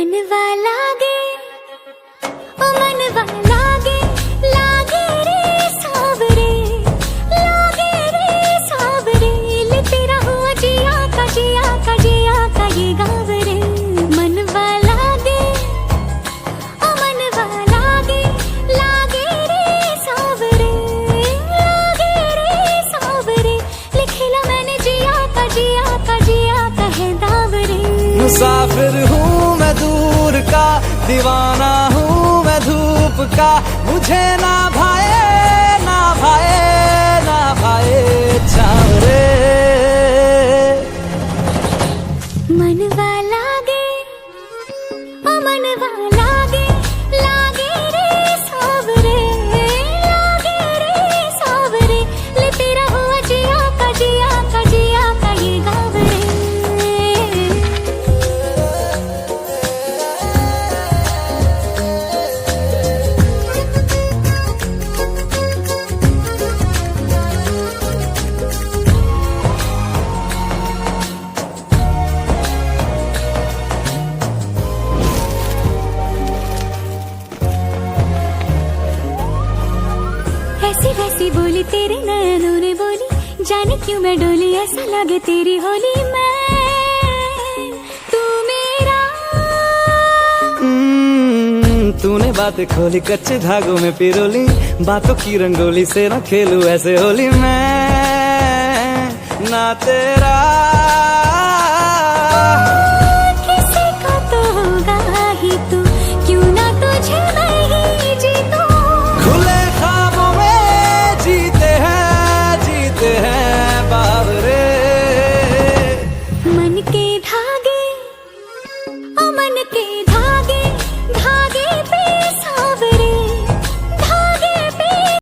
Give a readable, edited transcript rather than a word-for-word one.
मनवा लागे ओ मनवा लागे लागे रे सावरे लागे रे सावरे ले तेरा हुआ जिया का जिया का जिया का ये गाँव रे मनवा लागे ओ मनवा लागे लागे रे सावरे लागे रे सावरे लिखला मैंने जिया का जिया का जिया का है दावरे। मुसाफिर हूँ मैं दूर का, दीवाना हूँ मैं धूप का, मुझे ना भाए ना भाए ना भाए चावरे। मनवा लागे ओ मनवा लागे लागे रे सावरे लागे रे सावरे ले तेरा हुआ जिया का जिया का जिया का ये गाँव रे। ऐसी वैसी बोली तेरे नयनों ने बोली, जाने क्यों मैं डोली ऐसा लगे तेरी होली मैं तू मेरा। तूने बातें खोली कच्चे धागों में पिरोली, बातों की रंगोली से ना खेलूं ऐसे होली मैं ना तेरा।